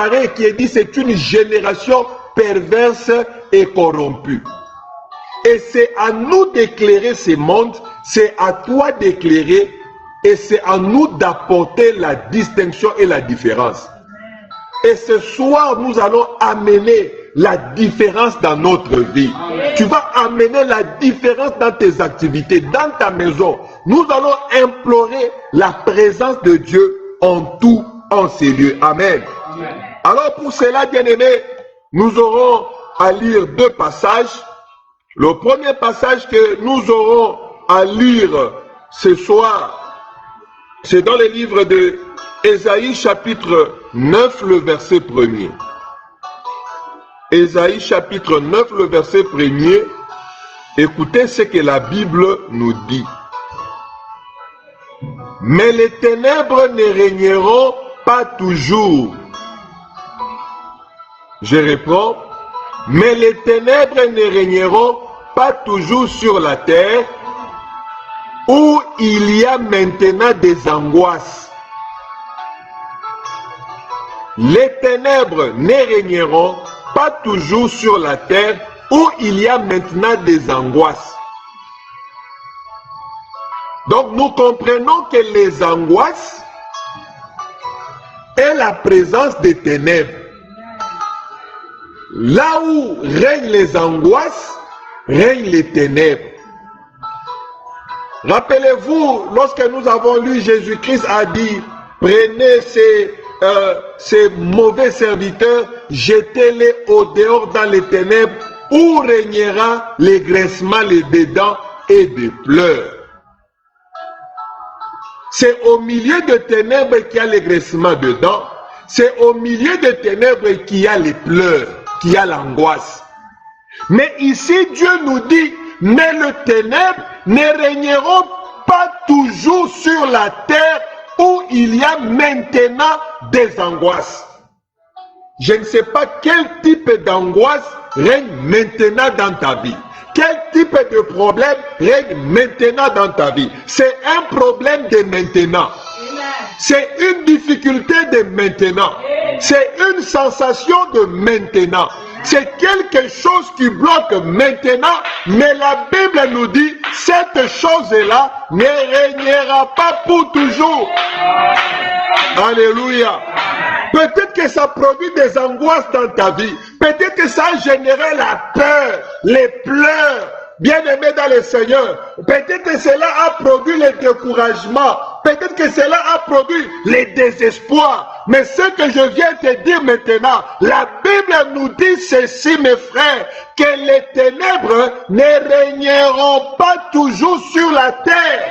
pareil qui est dit c'est une génération perverse et corrompue. Et c'est à nous d'éclairer ce monde, c'est à toi d'éclairer et c'est à nous d'apporter la distinction et la différence. Et ce soir, nous allons amener la différence dans notre vie. Tu vas amener la différence dans tes activités, dans ta maison. Nous allons implorer la présence de Dieu en tout, en ces lieux. Amen. Alors pour cela, bien-aimés, nous aurons à lire deux passages. Le premier passage que nous aurons à lire ce soir, c'est dans le livre de Ésaïe chapitre 9, le verset 1er. Ésaïe chapitre 9, le verset 1er. Écoutez ce que la Bible nous dit. Mais les ténèbres ne régneront pas toujours. Je reprends. Mais les ténèbres ne régneront pas toujours sur la terre où il y a maintenant des angoisses. Les ténèbres ne régneront pas toujours sur la terre où il y a maintenant des angoisses. Donc nous comprenons que les angoisses est la présence des ténèbres. Là où règnent les angoisses, règnent les ténèbres. Rappelez-vous, lorsque nous avons lu, Jésus-Christ a dit, prenez ces mauvais serviteurs, jetez-les au dehors dans les ténèbres, où régnera les graissements, les dents et des pleurs. C'est au milieu de ténèbres qu'il y a les graissements de dents, c'est au milieu de ténèbres qu'il y a les pleurs, qu'il y a l'angoisse. Mais ici, Dieu nous dit, mais les ténèbres ne régneront pas toujours sur la terre où il y a maintenant des angoisses. Je ne sais pas quel type d'angoisse règne maintenant dans ta vie. Quel type de problème règne maintenant dans ta vie? C'est un problème de maintenant. C'est une difficulté de maintenant. C'est une sensation de maintenant. C'est quelque chose qui bloque maintenant, mais la Bible nous dit, cette chose-là ne régnera pas pour toujours. Alléluia. Peut-être que ça produit des angoisses dans ta vie. Peut-être que ça a généré la peur, les pleurs. Bien-aimé dans le Seigneur, peut-être que cela a produit le découragement, peut-être que cela a produit le désespoir. Mais ce que je viens te dire maintenant, la Bible nous dit ceci, mes frères, que les ténèbres ne régneront pas toujours sur la terre.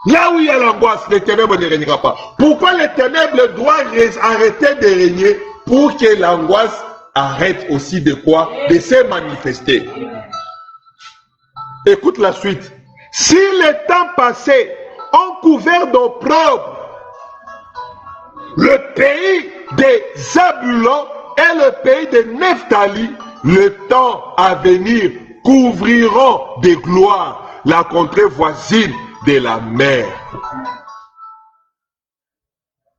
Là où il y a l'angoisse, les ténèbres ne régneront pas. Pourquoi les ténèbres doivent arrêter de régner? Pour que l'angoisse arrête aussi de quoi? De se manifester. Écoute la suite. Si les temps passés ont couvert d'opprobre le pays des Zabulon et le pays de Nephtali, le temps à venir couvriront de gloire la contrée voisine de la mer.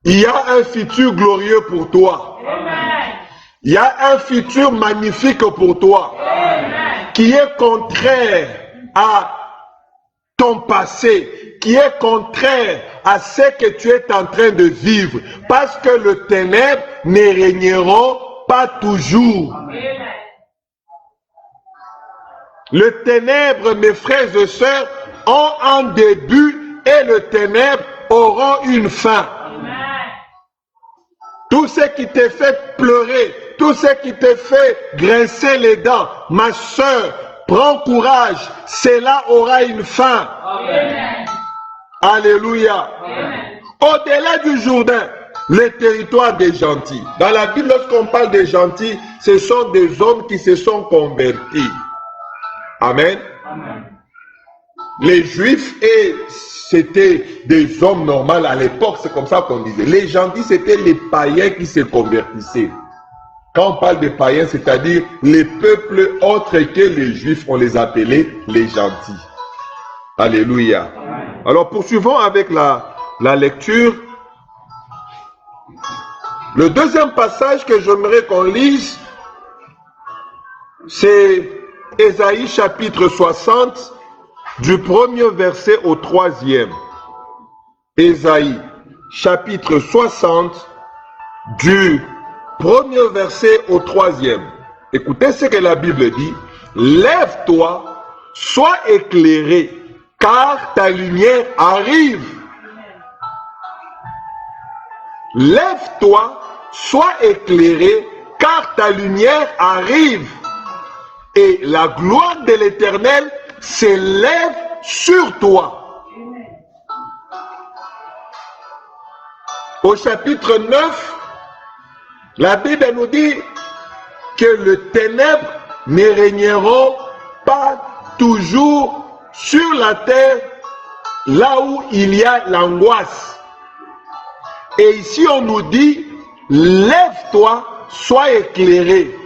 Il y a un futur glorieux pour toi. Il y a un futur magnifique pour toi. Qui est contraire à ton passé, qui est contraire à ce que tu es en train de vivre, parce que les ténèbres ne régneront pas toujours. Les ténèbres, mes frères et sœurs, ont un début et les ténèbres auront une fin. Tout ce qui te fait pleurer, tout ce qui te fait grincer les dents, ma soeur, prends courage, cela aura une fin. Amen. Alléluia. Au-delà du Jourdain, le territoire des gentils. Dans la Bible, lorsqu'on parle des gentils, ce sont des hommes qui se sont convertis. Amen. Amen. Les Juifs, c'était des hommes normaux à l'époque, c'est comme ça qu'on disait. Les gentils, c'était les païens qui se convertissaient. Quand on parle de païens, c'est-à-dire les peuples autres que les Juifs, on les appelait les gentils. Alléluia. Alors poursuivons avec la lecture. Le deuxième passage que j'aimerais qu'on lise, c'est Ésaïe chapitre 60, du premier verset au troisième. Ésaïe chapitre 60, du premier verset au troisième. Écoutez ce que la Bible dit. Lève-toi, sois éclairé, car ta lumière arrive. Lève-toi, sois éclairé, car ta lumière arrive. Et la gloire de l'Éternel s'élève sur toi. Au chapitre 9, la Bible nous dit que les ténèbres ne régneront pas toujours sur la terre, là où il y a l'angoisse. Et ici on nous dit, lève-toi, sois éclairé,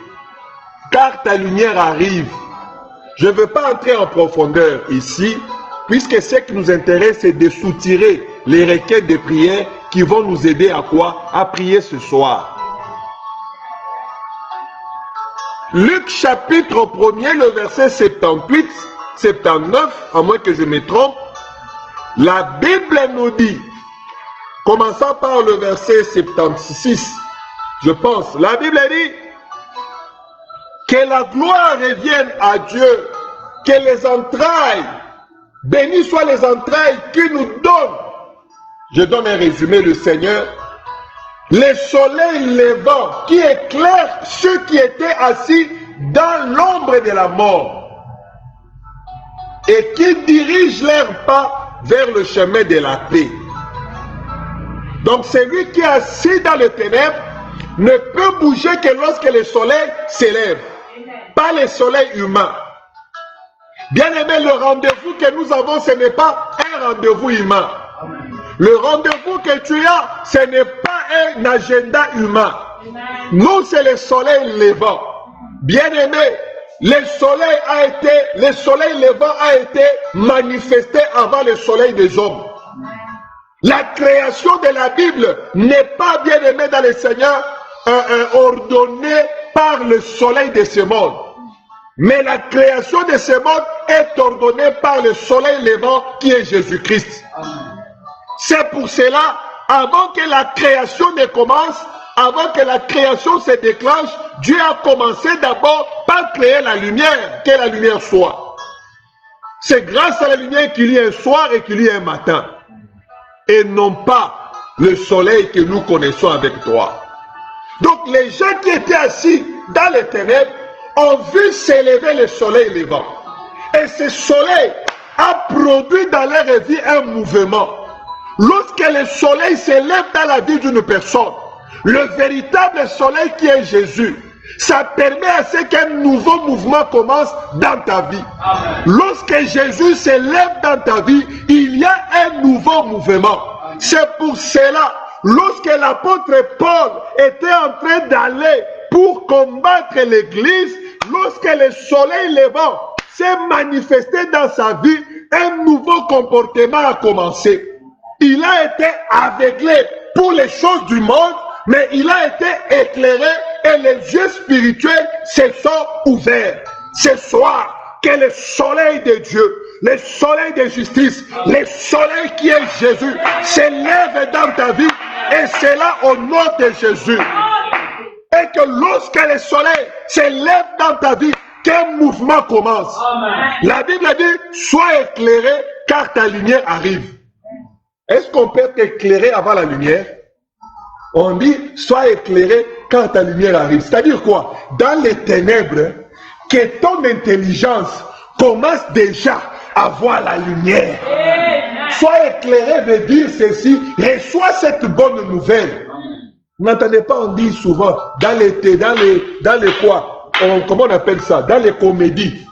car ta lumière arrive. Je ne veux pas entrer en profondeur ici, puisque ce qui nous intéresse, c'est de soutirer les requêtes de prière qui vont nous aider à quoi? À prier ce soir. Luc chapitre 1er, le verset 78, 79, à moins que je me trompe, la Bible nous dit, commençant par le verset 76, je pense, la Bible dit que la gloire revienne à Dieu, que les entrailles, bénis soient les entrailles qui nous donnent. Je donne un résumé, le Seigneur. Le soleil levant qui éclaire ceux qui étaient assis dans l'ombre de la mort et qui dirige leurs pas vers le chemin de la paix. Donc celui qui est assis dans les ténèbres ne peut bouger que lorsque le soleil s'élève, pas le soleil humain. Bien aimé, le rendez-vous que nous avons, ce n'est pas un rendez-vous humain. Le rendez-vous que tu as, ce n'est pas un agenda humain. Nous, c'est le soleil levant. Bien aimé, le soleil levant a été manifesté avant le soleil des hommes. La création de la Bible n'est pas, bien aimé dans le Seigneur, ordonnée par le soleil de ce monde. Mais la création de ce monde est ordonnée par le soleil levant qui est Jésus-Christ. C'est pour cela, avant que la création ne commence, avant que la création se déclenche, Dieu a commencé d'abord par créer la lumière, que la lumière soit. C'est grâce à la lumière qu'il y a un soir et qu'il y a un matin. Et non pas le soleil que nous connaissons avec toi. Donc les gens qui étaient assis dans les ténèbres ont vu s'élever le soleil levant. Et ce soleil a produit dans leur vie un mouvement. Lorsque le soleil s'élève dans la vie d'une personne, le véritable soleil qui est Jésus, ça permet à ce qu'un nouveau mouvement commence dans ta vie. Amen. Lorsque Jésus s'élève dans ta vie, il y a un nouveau mouvement. C'est pour cela, lorsque l'apôtre Paul était en train d'aller pour combattre l'église, lorsque le soleil levant s'est manifesté dans sa vie, un nouveau comportement a commencé. Il a été aveuglé pour les choses du monde, mais il a été éclairé et les yeux spirituels se sont ouverts. Ce soir, que le soleil de Dieu, le soleil de justice, le soleil qui est Jésus, s'élève dans ta vie, et c'est là au nom de Jésus. Et que lorsque le soleil s'élève dans ta vie, qu'un mouvement commence. Amen. La Bible dit, sois éclairé car ta lumière arrive. Est-ce qu'on peut être éclairé avant la lumière? On dit, sois éclairé quand ta lumière arrive. C'est-à-dire quoi? Dans les ténèbres, que ton intelligence commence déjà à voir la lumière. Sois éclairé veut dire ceci, reçois cette bonne nouvelle. Vous n'entendez pas, on dit souvent, dans les quoi? Comment on appelle ça? Dans les comédies.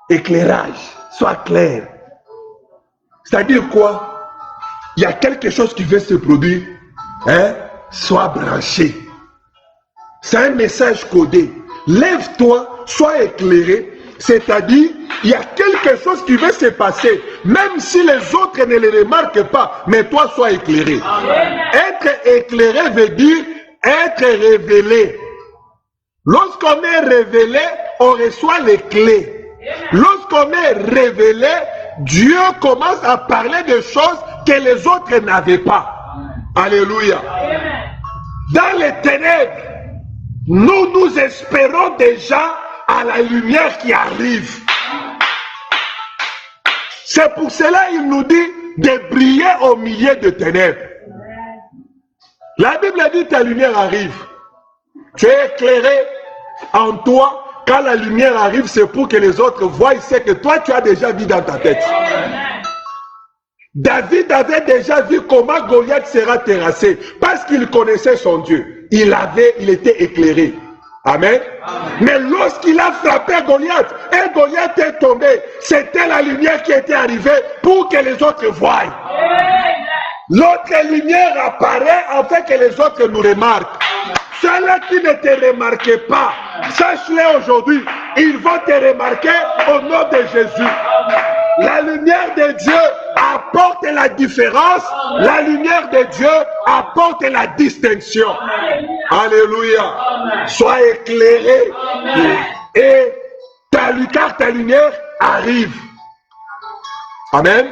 Éclairage, sois clair. C'est-à-dire quoi? Il y a quelque chose qui veut se produire. Hein? Sois branché. C'est un message codé. Lève-toi, sois éclairé. C'est-à-dire, il y a quelque chose qui veut se passer. Même si les autres ne le remarquent pas, mais toi, sois éclairé. Amen. Être éclairé veut dire être révélé. Lorsqu'on est révélé, on reçoit les clés. Lorsqu'on est révélé, Dieu commence à parler de choses que les autres n'avaient pas. Alléluia. Dans les ténèbres, nous espérons déjà à la lumière qui arrive. C'est pour cela qu'il nous dit de briller au milieu de ténèbres. La Bible dit ta lumière arrive. Tu es éclairé en toi. Quand la lumière arrive, c'est pour que les autres voient ce que toi tu as déjà vu dans ta tête. David avait déjà vu comment Goliath sera terrassé parce qu'il connaissait son Dieu. Il était éclairé. Amen. Mais lorsqu'il a frappé Goliath et Goliath est tombé, c'était la lumière qui était arrivée pour que les autres voient. L'autre lumière apparaît afin que les autres nous remarquent. Ceux-là qui ne te remarquent pas, sache-les aujourd'hui, ils vont te remarquer au nom de Jésus. La lumière de Dieu apporte la différence, la lumière de Dieu apporte la distinction. Alléluia. Sois éclairé et car ta lumière arrive. Amen.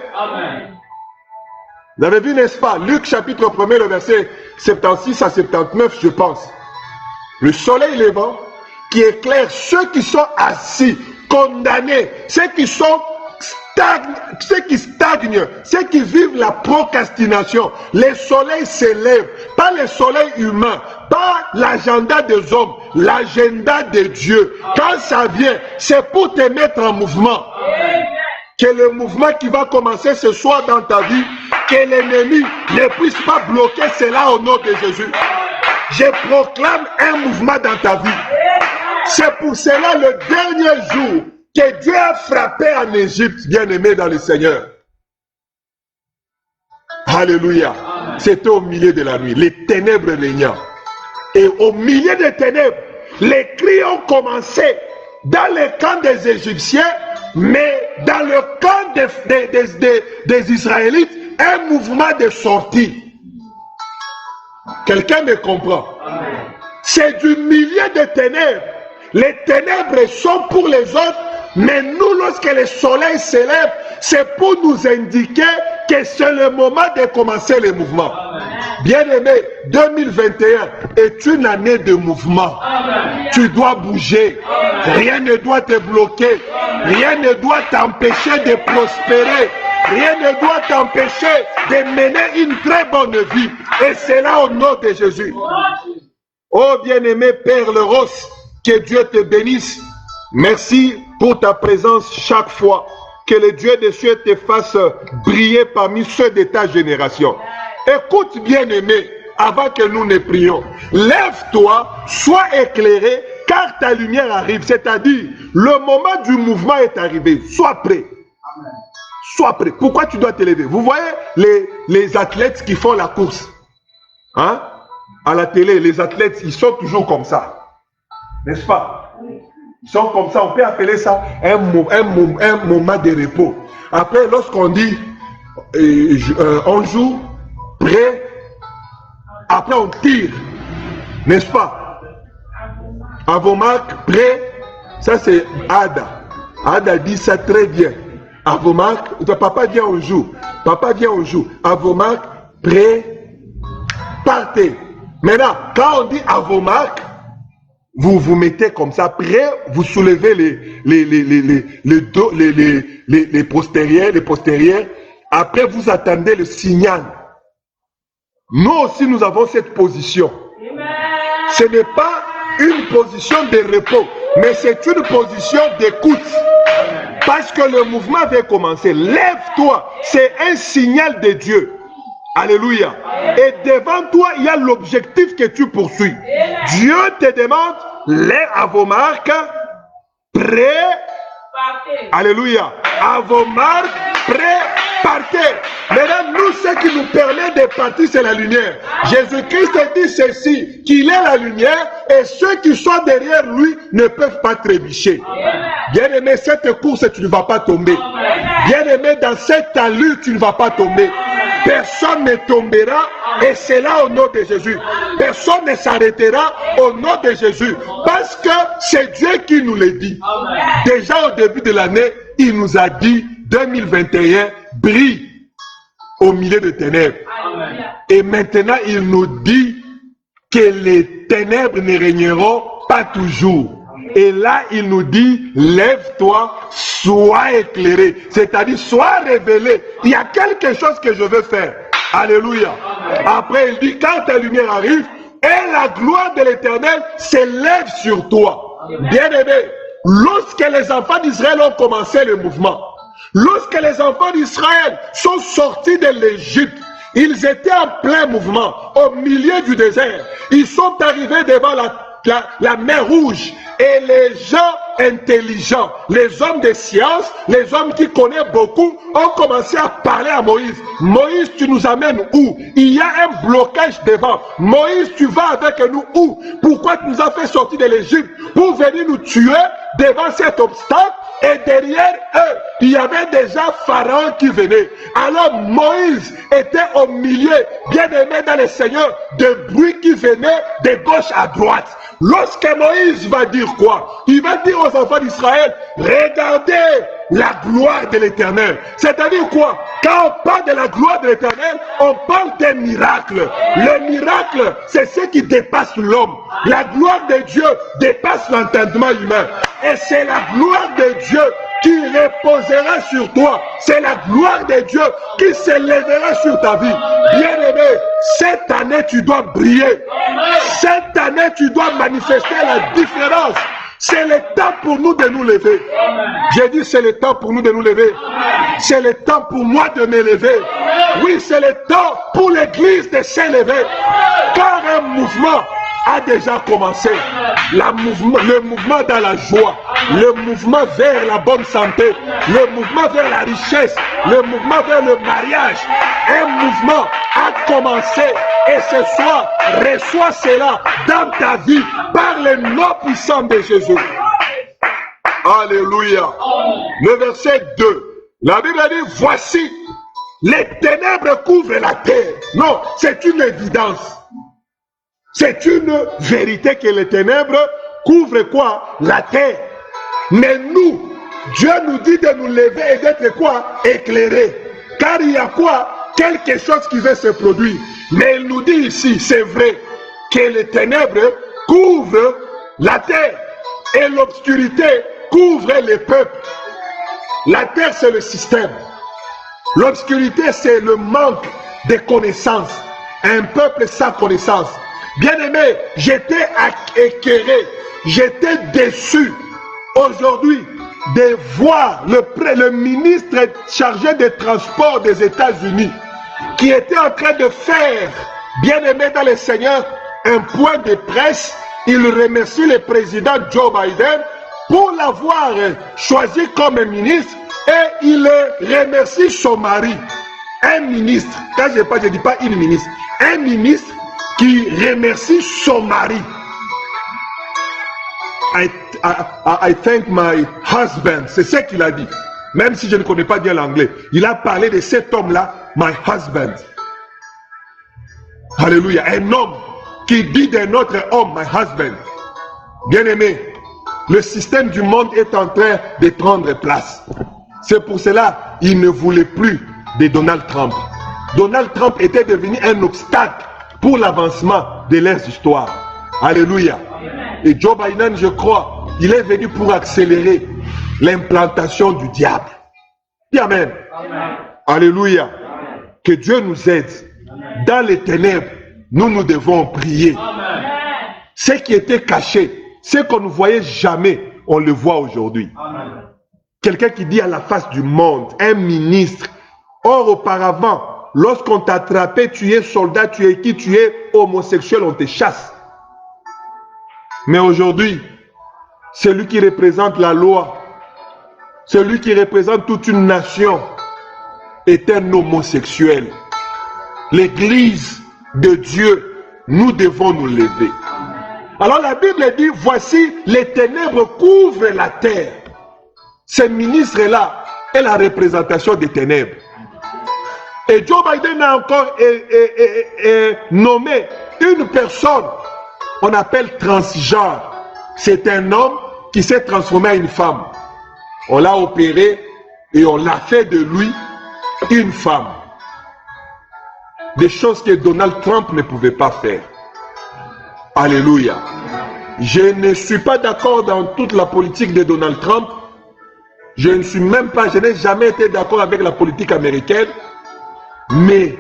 Vous avez vu, n'est-ce pas, Luc chapitre 1, le verset 76 à 79, je pense. Le soleil levant qui éclaire ceux qui sont assis, condamnés, ceux qui stagnent, ceux qui vivent la procrastination. Le soleil s'élève, pas le soleil humain, pas l'agenda des hommes, l'agenda de Dieu. Quand ça vient, c'est pour te mettre en mouvement. Que le mouvement qui va commencer ce soir dans ta vie, que l'ennemi ne puisse pas bloquer cela au nom de Jésus. Je proclame un mouvement dans ta vie. C'est pour cela le dernier jour que Dieu a frappé en Égypte, bien-aimé dans le Seigneur. Alléluia. C'était au milieu de la nuit, les ténèbres régnant. Et au milieu des ténèbres, les cris ont commencé dans le camp des Égyptiens, mais dans le camp des Israélites, un mouvement de sortie. Quelqu'un me comprend? C'est du milieu des ténèbres. Les ténèbres sont pour les autres, mais nous, lorsque le soleil s'élève, c'est pour nous indiquer que c'est le moment de commencer le mouvement. Bien-aimé, 2021 est une année de mouvement. Tu dois bouger. Rien ne doit te bloquer. Rien ne doit t'empêcher de prospérer. Rien ne doit t'empêcher de mener une très bonne vie. Et c'est là au nom de Jésus. Oh bien-aimé Père Le Ross, que Dieu te bénisse. Merci pour ta présence chaque fois. Que le Dieu des cieux te fasse briller parmi ceux de ta génération. Écoute bien-aimé, avant que nous ne prions. Lève-toi, sois éclairé, car ta lumière arrive. C'est-à-dire, le moment du mouvement est arrivé. Sois prêt. Sois prêt. Pourquoi tu dois te lever? Vous voyez les athlètes qui font la course. Hein? À la télé, les athlètes, ils sont toujours comme ça. N'est-ce pas? Ils sont comme ça. On peut appeler ça un moment de repos. Après, lorsqu'on dit on joue, prêt, après on tire. N'est-ce pas? À vos marques, prêt. Ça c'est Ada. Ada dit ça très bien. À vos marques, papa vient on joue. Papa vient on joue. À vos marques, prêt, partez. Maintenant, quand on dit à vos marques, vous vous mettez comme ça, prêt, vous soulevez les postérieurs. Après, vous attendez le signal. Nous aussi, nous avons cette position. Ce n'est pas une position de repos, mais c'est une position d'écoute. Parce que le mouvement va commencer. Lève-toi, c'est un signal de Dieu. Alléluia. Et devant toi, il y a l'objectif que tu poursuis. Dieu te demande, lève à vos marques, prêt. Alléluia. À vos marques, prêt, partez. Maintenant, nous, ce qui nous permet de partir, c'est la lumière. Jésus-Christ dit ceci, qu'il est la lumière et ceux qui sont derrière lui ne peuvent pas trébucher. Bien-aimé, cette course, tu ne vas pas tomber. Bien-aimé, dans cette allure, tu ne vas pas tomber. Personne ne tombera, et c'est là au nom de Jésus. Personne ne s'arrêtera au nom de Jésus. Parce que c'est Dieu qui nous le dit. Déjà au début de l'année, il nous a dit 2021 brille au milieu des ténèbres. Et maintenant, il nous dit que les ténèbres ne régneront pas toujours. Et là, il nous dit, lève-toi, sois éclairé. C'est-à-dire, sois révélé. Il y a quelque chose que je veux faire. Alléluia. Après, il dit, quand ta lumière arrive, et la gloire de l'Éternel s'élève sur toi. Bien-aimé, lorsque les enfants d'Israël ont commencé le mouvement, lorsque les enfants d'Israël sont sortis de l'Égypte, ils étaient en plein mouvement, au milieu du désert. Ils sont arrivés devant la mer Rouge. Et les gens intelligents, les hommes de science, les hommes qui connaissent beaucoup, ont commencé à parler à Moïse. Moïse, tu nous amènes où? Il y a un blocage devant. Moïse, tu vas avec nous où? Pourquoi tu nous as fait sortir de l'Égypte? Pour venir nous tuer devant cet obstacle? Et derrière eux, il y avait déjà Pharaon qui venait. Alors Moïse était au milieu, bien aimé dans le Seigneur, de bruit qui venait de gauche à droite. Lorsque Moïse va dire quoi? Il va dire aux enfants d'Israël, regardez la gloire de l'Éternel. C'est-à-dire quoi? Quand on parle de la gloire de l'Éternel, on parle des miracles. Le miracle, c'est ce qui dépasse l'homme. La gloire de Dieu dépasse l'entendement humain. Et c'est la gloire de Dieu qui reposera sur toi. C'est la gloire de Dieu qui s'élèvera sur ta vie. Bien-aimé, cette année, tu dois briller. Cette année, tu dois manifester la différence. C'est le temps pour nous de nous lever. J'ai dit, c'est le temps pour nous de nous lever. C'est le temps pour moi de me lever. Oui, c'est le temps pour l'Église de s'élever. Car un mouvement a déjà commencé. Le mouvement dans la joie, le mouvement vers la bonne santé, le mouvement vers la richesse, le mouvement vers le mariage. Un mouvement a commencé et ce soir, reçois cela dans ta vie par le nom puissant de Jésus. Alléluia. Le verset 2, la Bible dit, voici, les ténèbres couvrent la terre. Non, c'est une évidence. C'est une vérité que les ténèbres couvrent quoi? La terre. Mais nous, Dieu nous dit de nous lever et d'être quoi? Éclairés. Car il y a quoi? Quelque chose qui veut se produire. Mais il nous dit ici, c'est vrai, que les ténèbres couvrent la terre. Et l'obscurité couvre les peuples. La terre, c'est le système. L'obscurité, c'est le manque de connaissances. Un peuple sans connaissance. Bien-aimé, j'étais écœuré, j'étais déçu aujourd'hui de voir le ministre chargé des transports des États-Unis qui était en train de faire, bien-aimé dans le Seigneur, un point de presse. Il remercie le président Joe Biden pour l'avoir choisi comme ministre et il remercie son mari, un ministre, quand je dis pas une ministre, un ministre qui remercie son mari. I thank my husband. C'est ce qu'il a dit. Même si je ne connais pas bien l'anglais. Il a parlé de cet homme-là, my husband. Alléluia. Un homme qui dit d'un autre homme, my husband. Bien-aimé, le système du monde est en train de prendre place. C'est pour cela qu'il ne voulait plus de Donald Trump. Donald Trump était devenu un obstacle pour l'avancement de leurs histoires. Alléluia. Et Joe Biden, je crois, il est venu pour accélérer l'implantation du diable. Dis Amen. Amen. Alléluia. Amen. Que Dieu nous aide. Dans les ténèbres, nous devons prier. Amen. Ce qui était caché, ce qu'on ne voyait jamais, on le voit aujourd'hui. Quelqu'un qui dit à la face du monde, un ministre. Or, auparavant, lorsqu'on t'attrapait, tu es soldat, tu es qui, tu es homosexuel, on te chasse. Mais aujourd'hui, celui qui représente la loi, celui qui représente toute une nation, est un homosexuel. L'Église de Dieu, nous devons nous lever. Alors la Bible dit, voici les ténèbres couvrent la terre. Ce ministre-là est la représentation des ténèbres. Et Joe Biden a encore nommé une personne, on appelle transgenre. C'est un homme qui s'est transformé en une femme. On l'a opéré et on l'a fait de lui une femme. Des choses que Donald Trump ne pouvait pas faire. Alléluia. Je ne suis pas d'accord dans toute la politique de Donald Trump. Je n'ai jamais été d'accord avec la politique américaine. Mais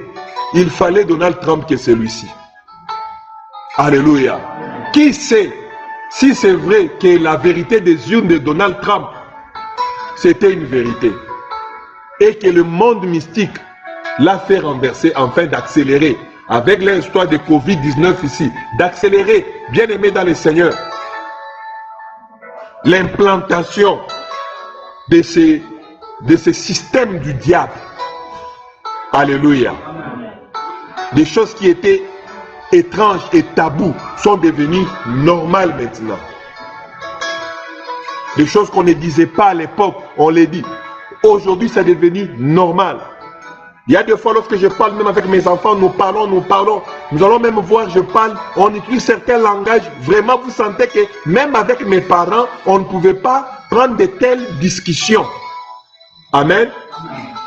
il fallait Donald Trump que celui-ci. Alléluia. Qui sait si c'est vrai que la vérité des urnes de Donald Trump, c'était une vérité. Et que le monde mystique l'a fait renverser afin d'accélérer, avec l'histoire de Covid-19 ici, d'accélérer, bien aimé dans le Seigneur, l'implantation de ces systèmes du diable. Alléluia. Des choses qui étaient étranges et tabous sont devenues normales maintenant. Des choses qu'on ne disait pas à l'époque, on les dit. Aujourd'hui, c'est devenu normal. Il y a des fois, lorsque je parle même avec mes enfants, nous parlons. Nous allons même voir, je parle, on utilise certains langages. Vraiment, vous sentez que même avec mes parents, on ne pouvait pas prendre de telles discussions. Amen.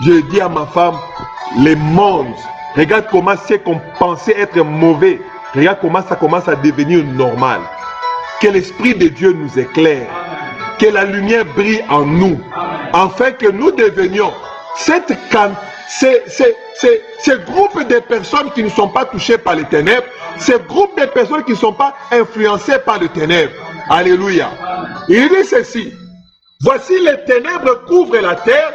Je dis à ma femme, le monde, regarde comment c'est qu'on pensait être mauvais. Regarde comment ça commence à devenir normal. Que l'Esprit de Dieu nous éclaire. Que la lumière brille en nous. Afin que nous devenions ce groupe de personnes qui ne sont pas touchées par les ténèbres. Ce groupe de personnes qui ne sont pas influencées par les ténèbres. Alléluia. Il dit ceci. Voici les ténèbres couvrent la terre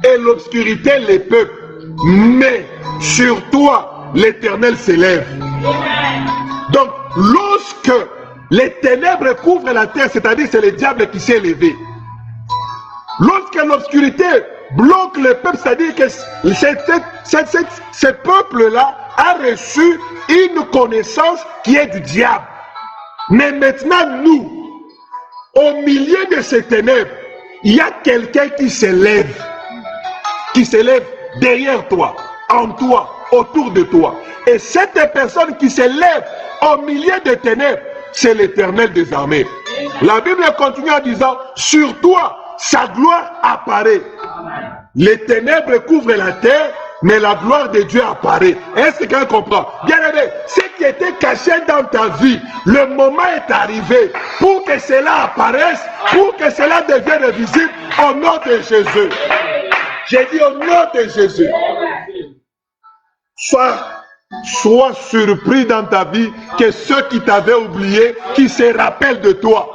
et l'obscurité les peuples. Mais sur toi, l'Éternel s'élève. Donc, lorsque les ténèbres couvrent la terre, c'est-à-dire c'est le diable qui s'est élevé. Lorsque l'obscurité bloque le peuple, c'est-à-dire que ce peuple-là a reçu une connaissance qui est du diable. Mais maintenant, nous, au milieu de ces ténèbres, il y a quelqu'un qui s'élève derrière toi, en toi, autour de toi. Et cette personne qui s'élève au milieu des ténèbres, c'est l'Éternel des armées. La Bible continue en disant, sur toi, sa gloire apparaît. Les ténèbres couvrent la terre, mais la gloire de Dieu apparaît. Est-ce que quelqu'un comprend? Bien aimé, ce qui était caché dans ta vie, le moment est arrivé pour que cela apparaisse, pour que cela devienne visible au nom de Jésus. J'ai dit au nom de Jésus. Sois surpris dans ta vie que ceux qui t'avaient oublié, qui se rappellent de toi.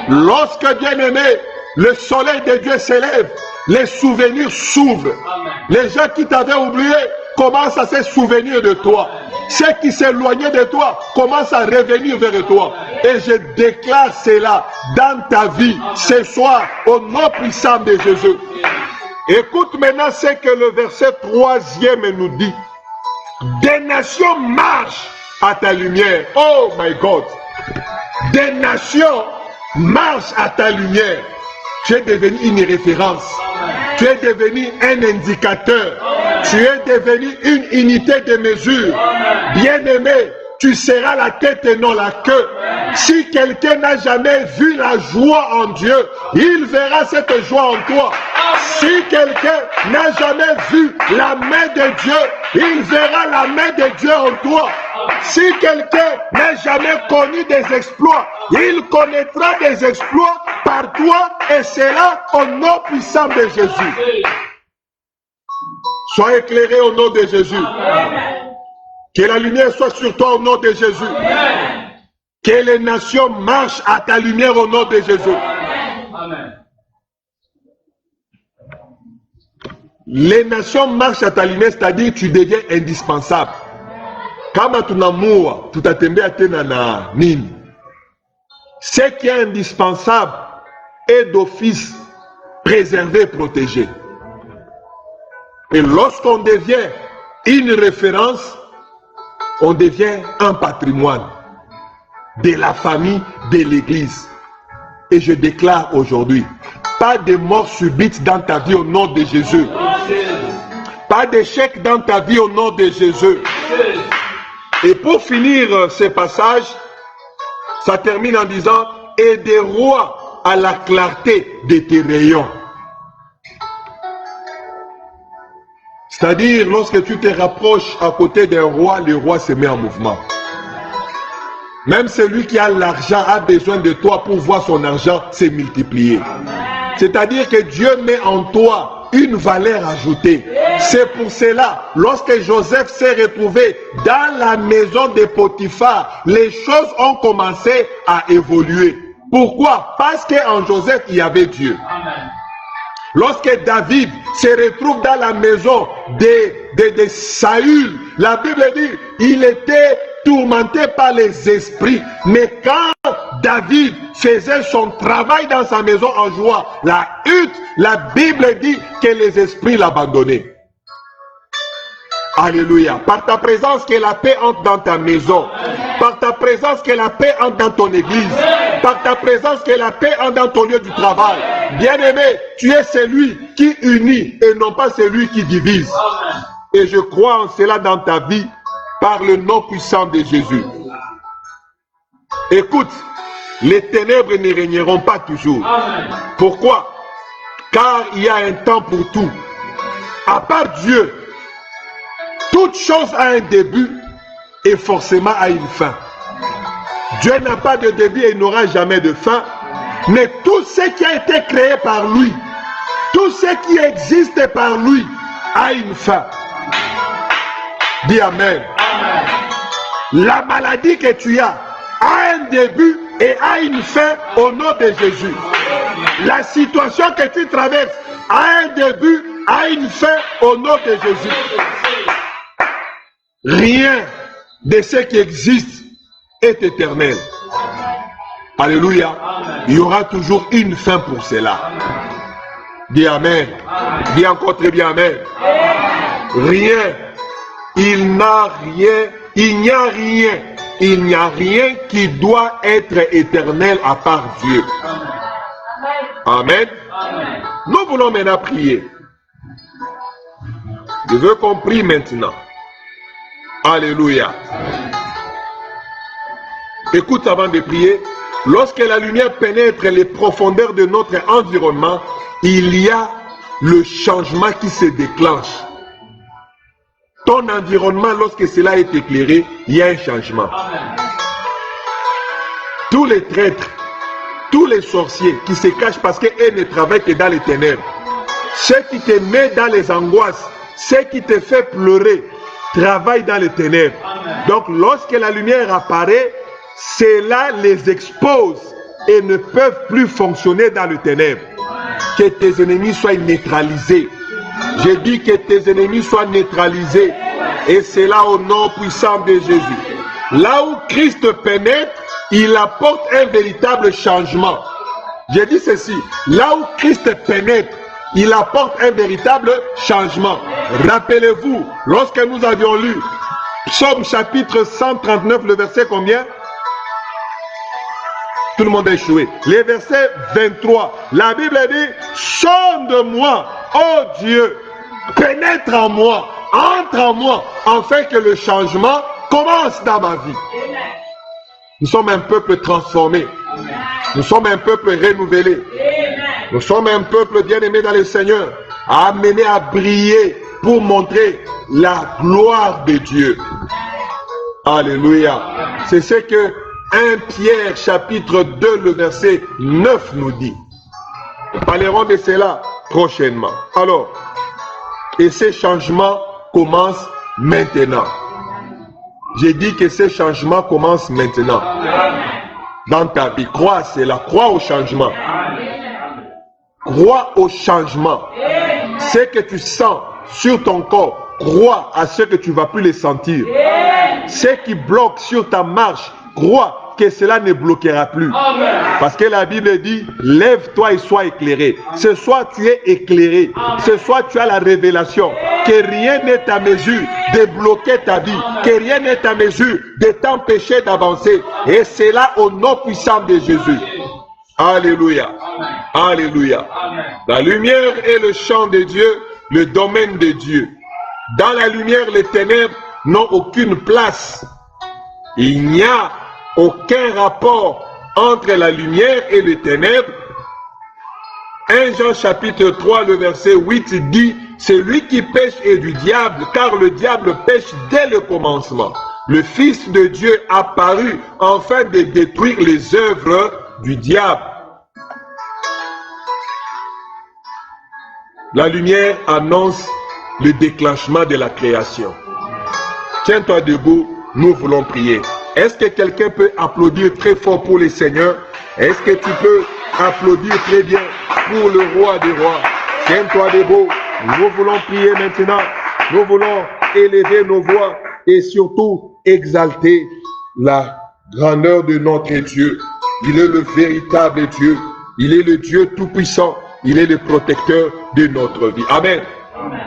Lorsque, bien aimé, le soleil de Dieu s'élève, les souvenirs s'ouvrent. Les gens qui t'avaient oublié commencent à se souvenir de toi. Ceux qui s'éloignaient de toi commencent à revenir vers toi. Et je déclare cela dans ta vie ce soir au nom puissant de Jésus. Écoute maintenant ce que le verset 3e nous dit. Des nations marchent à ta lumière. Oh my God. Des nations marchent à ta lumière. Tu es devenu une référence. Tu es devenu un indicateur. Tu es devenu une unité de mesure. Bien-aimé, tu seras la tête et non la queue. Si quelqu'un n'a jamais vu la joie en Dieu, il verra cette joie en toi. Si quelqu'un n'a jamais vu la main de Dieu, il verra la main de Dieu en toi. Si quelqu'un n'a jamais connu des exploits, il connaîtra des exploits par toi, et c'est là au nom puissant de Jésus. Sois éclairé au nom de Jésus. Que la lumière soit sur toi au nom de Jésus. Que les nations marchent à ta lumière au nom de Jésus. Les nations marchent à ta lumière, c'est-à-dire tu deviens indispensable. Kama tunamua, tutatembea tena na nini? Ce qui est indispensable est d'office préservé, protégé. Et lorsqu'on devient une référence, on devient un patrimoine de la famille, de l'Église. Et je déclare aujourd'hui, pas de mort subite dans ta vie au nom de Jésus. Pas d'échec dans ta vie au nom de Jésus. Et pour finir ce passage, ça termine en disant « Et des rois à la clarté de tes rayons ». C'est-à-dire, lorsque tu te rapproches à côté d'un roi, le roi se met en mouvement. Même celui qui a l'argent a besoin de toi pour voir son argent se multiplier. C'est-à-dire que Dieu met en toi une valeur ajoutée. C'est pour cela, lorsque Joseph s'est retrouvé dans la maison de Potiphar, les choses ont commencé à évoluer. Pourquoi? Parce qu'en Joseph, il y avait Dieu. Lorsque David se retrouve dans la maison de Saül, la Bible dit, il était tourmenté par les esprits. Mais quand David faisait son travail dans sa maison en joie, la Bible dit que les esprits l'abandonnaient. Alléluia. Par ta présence, que la paix entre dans ta maison. Par ta présence, que la paix entre dans ton église. Par ta présence, que la paix entre dans ton lieu du travail. Bien-aimé, tu es celui qui unit et non pas celui qui divise. Et je crois en cela dans ta vie par le nom puissant de Jésus. Écoute, les ténèbres ne régneront pas toujours. Pourquoi? Car il y a un temps pour tout. À part Dieu, toute chose a un début et forcément a une fin. Dieu n'a pas de début et n'aura jamais de fin. Mais tout ce qui a été créé par lui, tout ce qui existe par lui, a une fin. Dis Amen. La maladie que tu as a un début et a une fin au nom de Jésus. La situation que tu traverses a un début, a une fin au nom de Jésus. Rien de ce qui existe est éternel. Alléluia. Il y aura toujours une fin pour cela. Dis Amen. Dis encore très bien Amen. Rien. Il n'y a rien qui doit être éternel à part Dieu. Amen. Nous voulons maintenant prier. Je veux qu'on prie maintenant. Alléluia. Écoute avant de prier. Lorsque la lumière pénètre les profondeurs de notre environnement, il y a le changement qui se déclenche. Ton environnement, lorsque cela est éclairé, il y a un changement. Tous les traîtres, tous les sorciers qui se cachent parce qu'ils ne travaillent que dans les ténèbres, ceux qui te mettent dans les angoisses, ceux qui te font pleurer, travaillent dans les ténèbres. Donc lorsque la lumière apparaît, cela les expose et ne peuvent plus fonctionner dans le ténèbre. Que tes ennemis soient neutralisés. J'ai dit que tes ennemis soient neutralisés. Et c'est là au nom puissant de Jésus. Là où Christ pénètre, il apporte un véritable changement. J'ai dit ceci. Là où Christ pénètre, il apporte un véritable changement. Rappelez-vous, lorsque nous avions lu Psaume chapitre 139, le verset combien? Tout le monde a échoué. Les versets 23. La Bible dit, sonde-moi, ô Dieu, pénètre en moi, entre en moi, afin que le changement commence dans ma vie. Nous sommes un peuple transformé. Nous sommes un peuple renouvelé. Nous sommes un peuple bien-aimé dans le Seigneur, amené à briller pour montrer la gloire de Dieu. Alléluia. C'est ce que 1 Pierre chapitre 2 le verset 9 nous dit. Nous parlerons de cela prochainement. Alors, et ces changements commencent maintenant. J'ai dit que ces changements commencent maintenant. Dans ta vie, crois à cela, crois au changement. Crois au changement. Ce que tu sens sur ton corps, crois à ce que tu ne vas plus les sentir. Ce qui bloque sur ta marche, crois que cela ne bloquera plus. Parce que la Bible dit, lève-toi et sois éclairé. Ce soir, tu es éclairé. Ce soir, tu as la révélation que rien n'est à mesure de bloquer ta vie, que rien n'est à mesure de t'empêcher d'avancer. Et c'est là au nom puissant de Jésus. Alléluia. Alléluia. La lumière est le champ de Dieu, le domaine de Dieu. Dans la lumière, les ténèbres n'ont aucune place. Il n'y a aucun rapport entre la lumière et les ténèbres. 1 Jean chapitre 3, le verset 8 dit, « Celui qui pêche est du diable, car le diable pêche dès le commencement. Le Fils de Dieu apparut afin de détruire les œuvres du diable. » La lumière annonce le déclenchement de la création. Tiens-toi debout, nous voulons prier. Est-ce que quelqu'un peut applaudir très fort pour le Seigneur? Est-ce que tu peux applaudir très bien pour le roi des rois? Tiens-toi debout, nous voulons prier maintenant. Nous voulons élever nos voix et surtout exalter la grandeur de notre Dieu. Il est le véritable Dieu. Il est le Dieu tout-puissant. Il est le protecteur de notre vie. Amen. Amen.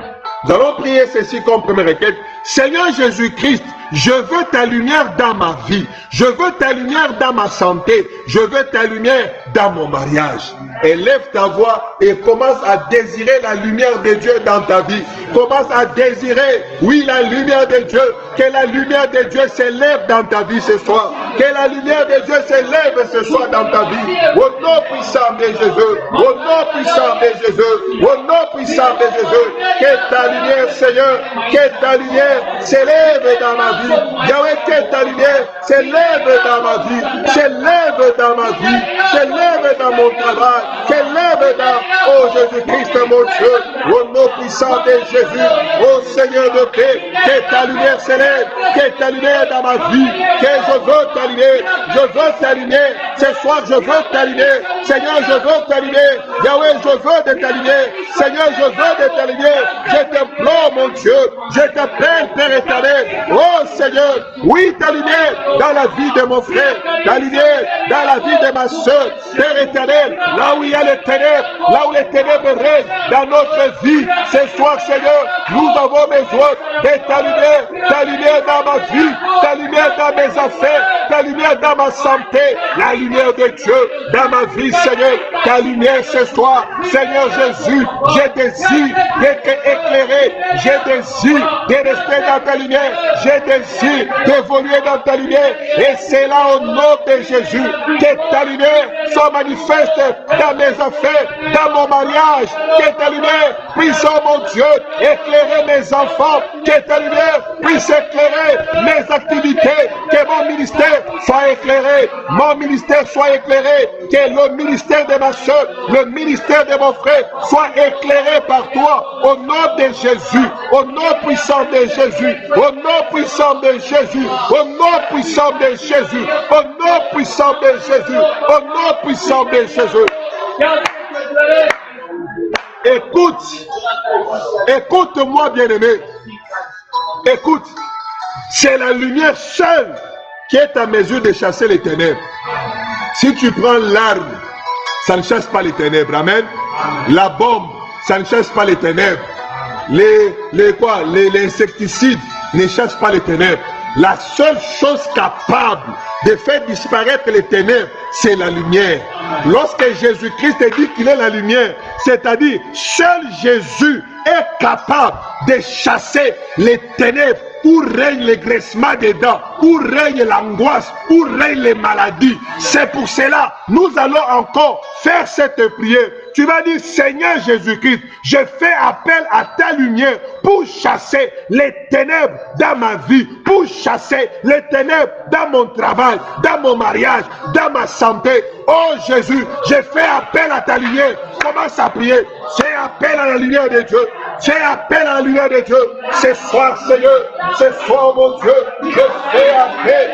Nous allons prier ceci comme première requête. Seigneur Jésus-Christ, je veux ta lumière dans ma vie. Je veux ta lumière dans ma santé. Je veux ta lumière dans mon mariage. Élève ta voix et commence à désirer la lumière de Dieu dans ta vie. Commence à désirer, oui, la lumière de Dieu. Que la lumière de Dieu s'élève dans ta vie ce soir. Que la lumière de Dieu s'élève ce soir dans ta vie. Au nom puissant de Jésus. Au nom puissant de Jésus. Au nom puissant de Jésus. Que ta lumière, Seigneur, que ta lumière s'élève dans ma vie. Yahweh, que ta lumière s'élève dans ma vie. S'élève dans ma vie. S'élève dans mon travail. S'élève dans, oh Jésus-Christ, mon Dieu. Au nom puissant de Jésus. Oh Seigneur de paix, que ta lumière s'élève. Que ta lumière dans ma vie. Que je veux ta lumière. Je veux ta lumière. Ce soir, je veux ta lumière. Seigneur, je veux ta lumière. Yahweh, je veux de ta lumière. Seigneur, je veux de ta lumière. Je t'implore, mon Dieu. Je t'appelle, Père éternel. Oh Seigneur, oui, ta lumière dans la vie de mon frère. Ta lumière dans la vie de ma soeur. Père éternel, là où il y a les ténèbres, là où les ténèbres règnent dans notre vie. Ce soir, Seigneur, nous avons besoin de ta lumière dans ma vie, ta lumière dans mes affaires, ta lumière dans ma santé, la lumière de Dieu dans ma vie, Seigneur, ta lumière ce soir, Seigneur Jésus, j'ai désir d'être éclairé, j'ai désir de rester dans ta lumière, j'ai désir d'évoluer dans ta lumière, et c'est là au nom de Jésus que ta lumière soit manifeste dans mes affaires, dans mon mariage, que ta lumière puisse, oh mon Dieu, éclairer mes enfants, que ta lumière puisse éclairer mes activités, que mon ministère soit éclairé, mon ministère soit éclairé, que le ministère de ma soeur, le ministère de mon frère soit éclairé par toi, au nom de Jésus, au nom puissant de Jésus, au nom puissant de Jésus, au nom puissant de Jésus, au nom puissant de Jésus, au nom puissant de Jésus. Écoute-moi, bien-aimé. Écoute, c'est la lumière seule qui est à mesure de chasser les ténèbres. Si tu prends l'arme, ça ne chasse pas les ténèbres. Amen. La bombe, ça ne chasse pas les ténèbres. Les insecticides ne chassent pas les ténèbres. La seule chose capable de faire disparaître les ténèbres, c'est la lumière. Lorsque Jésus-Christ dit qu'il est la lumière, c'est-à-dire seul Jésus est capable de chasser les ténèbres, où règne le graissement des dents, où règne l'angoisse, où règne les maladies. C'est pour cela, nous allons encore faire cette prière. Tu vas dire, Seigneur Jésus-Christ, je fais appel à ta lumière pour chasser les ténèbres dans ma vie, pour chasser les ténèbres dans mon travail, dans mon mariage, dans ma santé. Oh Jésus, je fais appel à ta lumière. Commence à prier. Fais appel à la lumière de Dieu. Fais appel à la lumière de Dieu. Ce soir, Seigneur, ce soir, mon Dieu, je fais appel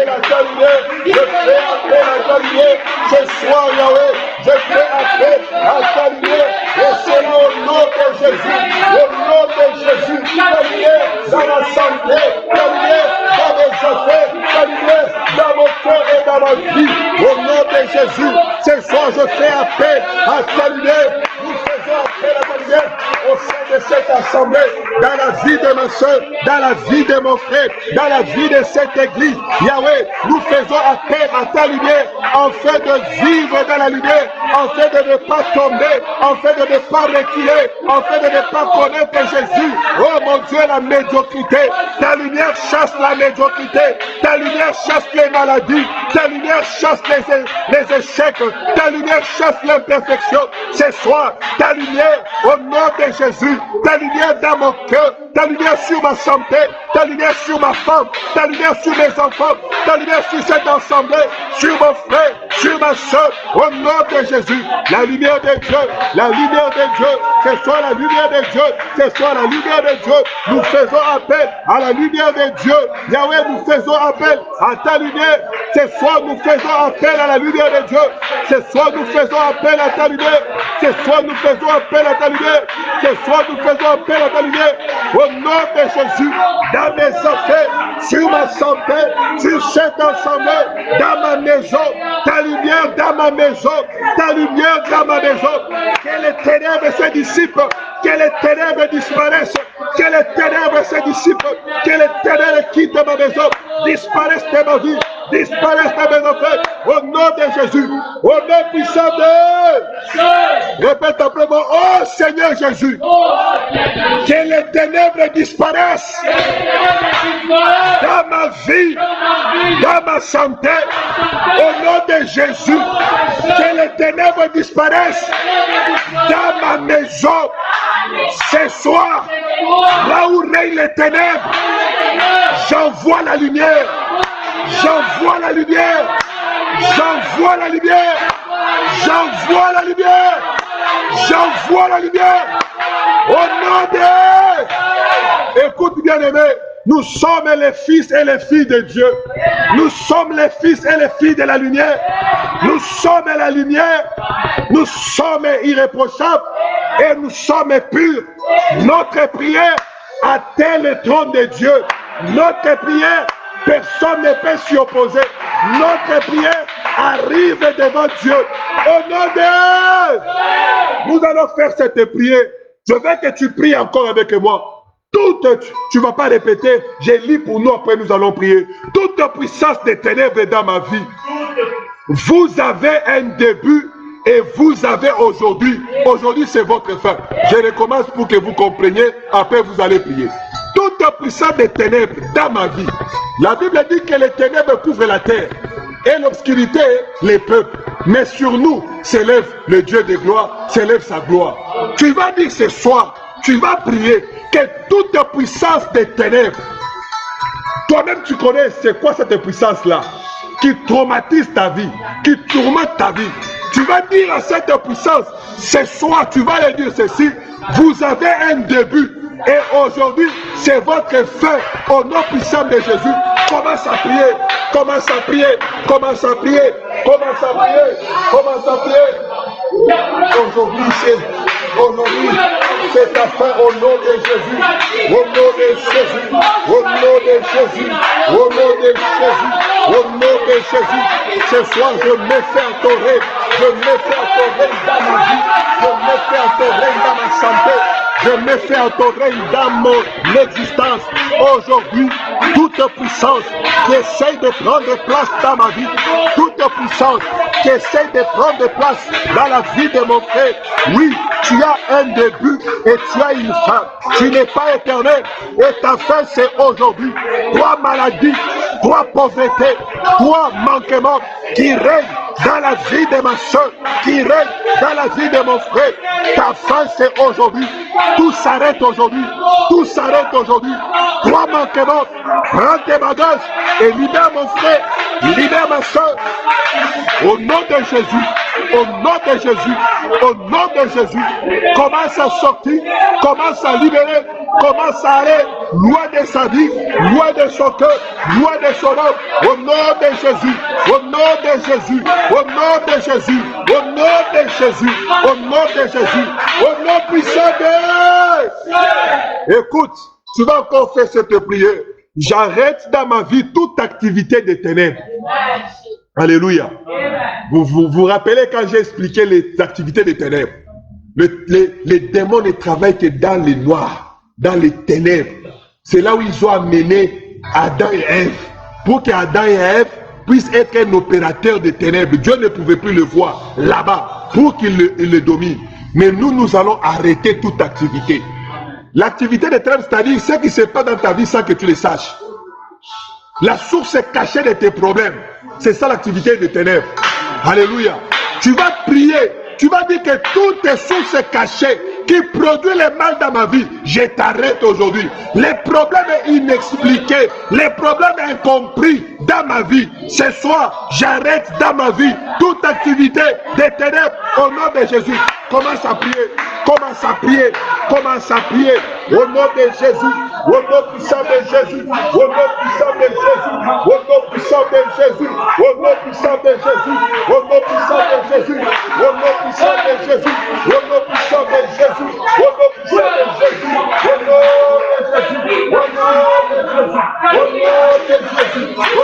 à ta lumière. Je fais appel à ta lumière. Ce soir, Yahweh, je fais appel à ta lumière. Et c'est là au nom de Jésus. Au nom de Jésus, ta lumière dans ma santé, ta lumière dans mes affaires, ta lumière dans mon cœur et dans ma vie. Au nom de Jésus, ce soir, je fais appel à ta lumière. Nous faisons appel à ta lumière au sein de cette assemblée, dans la vie de ma soeur, dans la vie de mon frère, dans la vie de cette église. Yahweh, nous faisons appel à ta lumière, afin de vivre dans la lumière, afin de ne pas tomber, afin de ne pas reculer, afin de ne pas connaître Jésus. Oh mon Dieu, la médiocrité. Ta lumière chasse la médiocrité. Ta lumière chasse les maladies. Ta lumière chasse les échecs. Ta lumière chasse l'imperfection. Ce soir, ta lumière au nom de Jésus. Ta lumière dans mon cœur. Ta lumière sur ma santé. Ta lumière sur ma femme. Ta lumière sur mes enfants. Ta lumière sur cette assemblée. Sur mon frère. Sur ma soeur. Au nom de Jésus. La lumière de Dieu. La lumière de Dieu. Ce soit la lumière de Dieu. Ce soit la lumière de Dieu. Nous faisons appel à la lumière de Dieu. Yahweh, nous faisons appel à ta lumière. Ce soir, nous faisons appel à la lumière de Dieu. Ce soir, nous faisons appel à ta lumière. Ce soir, nous faisons appel à ta lumière. Ce soir, nous faisons appel à ta lumière. Au nom de Jésus, dans mes affaires, sur ma santé, sur cette assemblée, dans ma maison, ta lumière dans ma maison, ta lumière dans ma maison. Que les ténèbres se dissipent, que les ténèbres disparaissent, que les ténèbres se dissipent, que les ténèbres quittent ma maison, disparaissent de ma vie, disparaissent de mes affaires. Au nom de Jésus, au nom puissant de... Répète après moi, oh Seigneur Jésus, que les ténèbres disparaissent dans ma vie, dans ma santé. Au nom de Jésus, que les ténèbres disparaissent dans ma maison. Ce soir, là où règnent les ténèbres, j'envoie la lumière. J'envoie la lumière. J'envoie la lumière. J'envoie la lumière. J'envoie la lumière. Au nom de... Écoute bien aimé, nous sommes les fils et les filles de Dieu. Nous sommes les fils et les filles de la lumière. Nous sommes la lumière. Nous sommes irréprochables et nous sommes purs. Notre prière atteint le trône de Dieu. Notre prière, personne ne peut s'y opposer. Notre prière arrive devant Dieu. Au nom de... Nous allons faire cette prière. Je veux que tu pries encore avec moi. Tu ne vas pas répéter, je lis pour nous, après nous allons prier. Toute puissance des ténèbres dans ma vie, vous avez un début et vous avez aujourd'hui. Aujourd'hui, c'est votre fin. Je recommence pour que vous compreniez, après vous allez prier. Toute puissance des ténèbres dans ma vie, la Bible dit que les ténèbres couvrent la terre et l'obscurité les peuples. Mais sur nous s'élève le Dieu de gloire, s'élève sa gloire. Tu vas dire ce soir, tu vas prier que toute puissance des ténèbres, toi-même tu connais c'est quoi cette puissance-là, qui traumatise ta vie, qui tourmente ta vie. Tu vas dire à cette puissance, ce soir tu vas lui dire ceci, vous avez un début et aujourd'hui c'est votre fin. Au nom puissant de Jésus, commence à prier, commence à prier, commence à prier, commence à prier, commence à prier. Aujourd'hui c'est ta fin au nom de Jésus, au nom de Jésus, au nom de Jésus, au nom de Jésus, au nom de Jésus. Ce soir je me fais à ton règne, je me fais à ton règne dans ma vie, je me fais à ton règne dans ma santé. Je me fais à ton règne dans mon existence. Aujourd'hui, toute puissance qui essaye de prendre place dans ma vie, toute puissance qui essaye de prendre place dans la vie de mon frère, oui, tu as un début et tu as une fin. Tu n'es pas éternel et ta fin c'est aujourd'hui. Toi maladie, toi pauvreté, toi manquement qui règne dans la vie de ma soeur, qui règne dans la vie de mon frère, ta fin c'est aujourd'hui. Tout s'arrête aujourd'hui. Tout s'arrête aujourd'hui. Toi manquement, prends tes bagages et libère mon frère, libère ma soeur. Au nom de Jésus, au nom de Jésus, au nom de Jésus, commence à sortir, commence à libérer, commence à aller loin de sa vie, loin de son cœur, loin de son âme. Au nom de Jésus, au nom de Jésus, au nom de Jésus, au nom de Jésus, au nom de Jésus, au nom puissant de... Écoute, tu vas encore faire cette prière. J'arrête dans ma vie toute activité des ténèbres. Alléluia. Vous rappelez quand j'ai expliqué les activités des ténèbres. Les démons ne travaillent que dans les noirs, dans les ténèbres. C'est là où ils ont amené Adam et Ève. Pour qu'Adam et Ève puisse être un opérateur de ténèbres. Dieu ne pouvait plus le voir là-bas pour qu'il le domine. Mais nous allons arrêter toute activité. L'activité des ténèbres, c'est-à-dire ce qui se passe dans ta vie sans que tu le saches. La source cachée de tes problèmes. C'est ça l'activité des ténèbres. Alléluia. Tu vas prier. Tu vas dire que toutes tes sources cachées qui produisent le mal dans ma vie, je t'arrête aujourd'hui. Les problèmes inexpliqués, les problèmes incompris dans ma vie, ce soir, j'arrête dans ma vie toute activité des ténèbres au nom de Jésus. Commence à prier, commence à prier, commence à prier au nom de Jésus, au nom puissant de Jésus, au nom puissant de Jésus, au nom puissant de Jésus, au nom puissant de Jésus, au nom puissant de Jésus, au nom puissant de Jésus, au nom puissant de Jésus, au nom puissant de Jésus, au nom de Jésus, au nom de Jésus, au nom de Jésus, au nom de Jésus,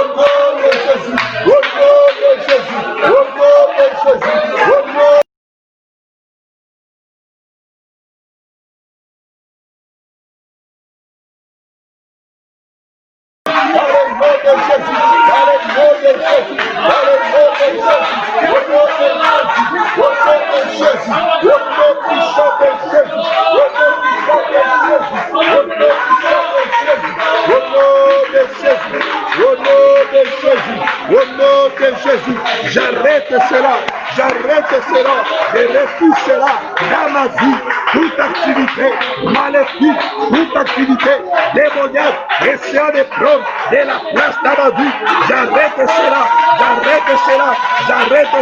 au nom de Jésus, au nom de Jésus, au nom j'arrête cela, je refuse cela dans ma vie, toute activité maléfique, toute activité démoniaque, essayant de prendre de la place dans ma vie, j'arrête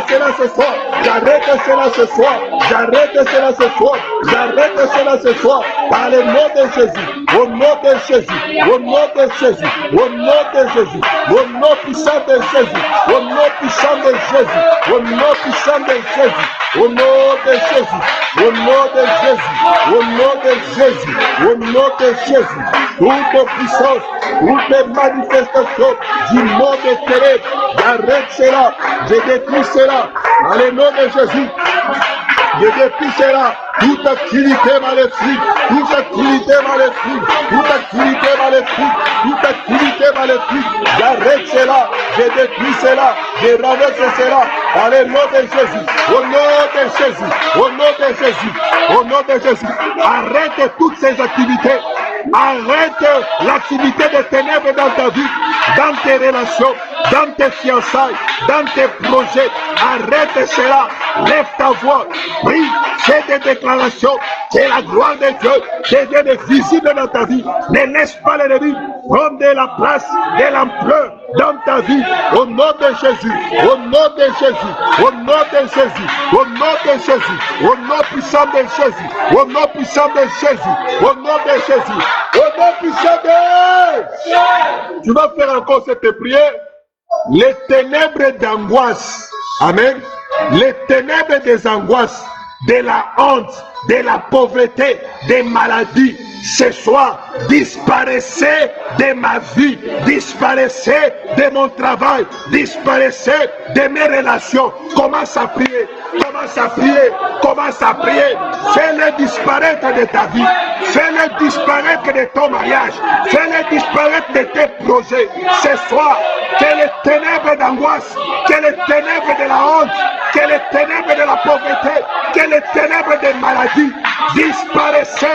cela ce soir, j'arrête cela ce soir, j'arrête cela ce soir, j'arrête cela ce soir, par le nom de Jésus, au nom de Jésus, au nom de Jésus, au nom de Jésus, au nom puissant de Jésus, au nom puissant de Jésus, au nom puissant de Jésus, au nom de Jésus, au nom de Jésus, au nom de Jésus, au nom de Jésus, toute puissance, toute manifestation du monde des ténèbres, j'arrête cela, je détruis cela, dans le nom de Jésus. Je détruis cela, toute activité maléfique, toute activité maléfique, toute activité maléfique, toute activité maléfique, j'arrête cela, je détruis cela, je renverse cela, dans le nom de Jésus, au nom de Jésus, au nom de Jésus, au nom de Jésus, arrête toutes ces activités, arrête l'activité des ténèbres dans ta vie, dans tes relations, dans tes fiançailles, dans tes projets, arrête cela, lève ta voix, prie, fais des déclarations, c'est la gloire de Dieu, devienne visible dans ta vie, ne laisse pas l'ennemi prendre de la place, de l'ampleur dans ta vie, au nom de Jésus, au nom de Jésus, au nom de Jésus, au nom de Jésus, au nom puissant de Jésus, au nom puissant de Jésus, au nom de Jésus, au nom puissant de Jésus. Tu vas faire encore cette prière, les ténèbres d'angoisse, amen, les ténèbres des angoisses, de la honte, de la pauvreté, des maladies, ce soir, disparaissez de ma vie, disparaissez de mon travail, disparaissez de mes relations. Commence à prier, commence à prier, commence à prier. Fais-le disparaître de ta vie, fais-le disparaître de ton mariage, fais-le disparaître de tes projets. Ce soir, que les ténèbres d'angoisse, que les ténèbres de la honte, que les ténèbres de la pauvreté, que les ténèbres des maladies disparaissez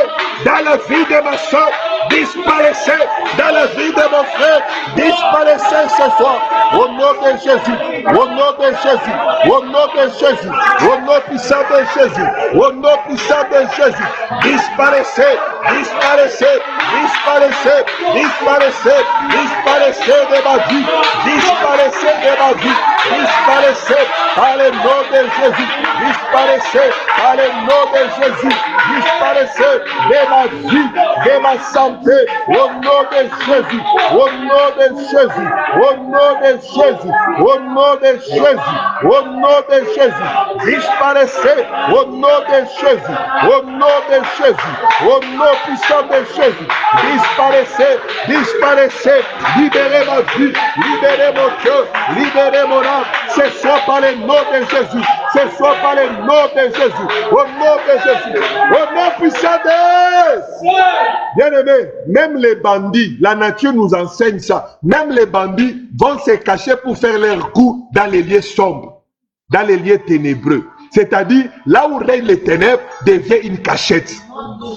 dans la vie de ma soeur, disparaissez dans la vie de mon frère, disparaissez ce soir, au nom de Jésus, au nom de Jésus, au nom de Jésus, au nom puissant de Jésus, au nom puissant de Jésus, disparaissez, disparaissez, disparaissez, disparaissez, disparaissez de ma vie, disparaissez de ma vie, disparaissez par le nom de Jésus, disparaissez par le nom de Jésus, disparaissez de ma vie, de ma santé, au nom de Jésus, au nom de Jésus, au nom de Jésus, au nom de Jésus, au nom de Jésus, disparaissez au nom de Jésus, au nom de Jésus, au nom puissant de Jésus, disparaissez, disparaissez, libérez ma vie, libérez mon cœur, libérez mon âme, ce soit par le nom de Jésus, ce soit par le nom de Jésus, au nom de Jésus, au nom puissant de Jésus. Bien-aimés, même les bandits, la nature nous enseigne ça, même les bandits vont se cacher pour faire leur coup dans les lieux sombres, dans les lieux ténébreux. C'est-à-dire, là où règne les ténèbres devient une cachette.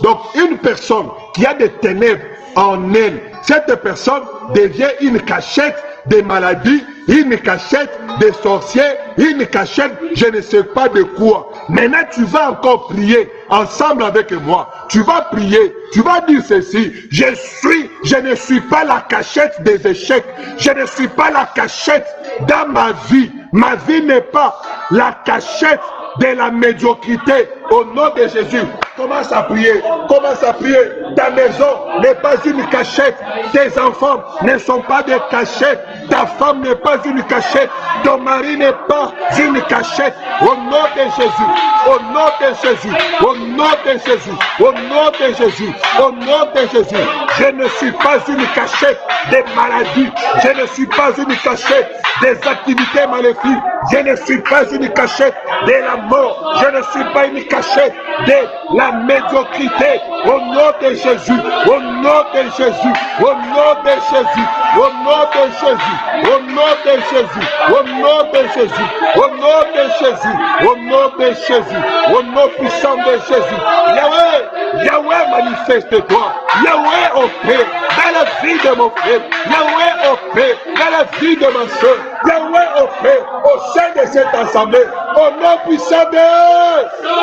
Donc, une personne qui a des ténèbres en elle, cette personne devient une cachette des maladies, une cachette des sorciers, une cachette je ne sais pas de quoi. Maintenant, tu vas encore prier ensemble avec moi. Tu vas prier, tu vas dire ceci: je ne suis pas la cachette des échecs. Je ne suis pas la cachette dans ma vie. Ma vie n'est pas la cachette de la médiocrité. Au nom de Jésus, commence à prier, commence à prier. Ta maison n'est pas une cachette, tes enfants ne sont pas des cachettes, ta femme n'est pas une cachette, ton mari n'est pas une cachette. Au nom de Jésus, au nom de Jésus, au nom de Jésus, au nom de Jésus, au nom de Jésus, je ne suis pas une cachette des maladies, je ne suis pas une cachette des activités maléfiques, je ne suis pas une cachette de la mort, je ne suis pas une cachette de la médiocrité. Au nom de Jésus, au nom de Jésus, au nom de Jésus, au nom de Jésus, au nom de Jésus, au nom de Jésus, au nom de Jésus, au nom de Jésus, au nom puissant de Jésus. Yahweh, Yahweh, manifeste-toi. Yahweh, opère dans la vie de mon frère. Yahweh, opère dans la vie de ma soeur. Yahweh, opère au sein de cette assemblée. Au nom puissant de Jésus.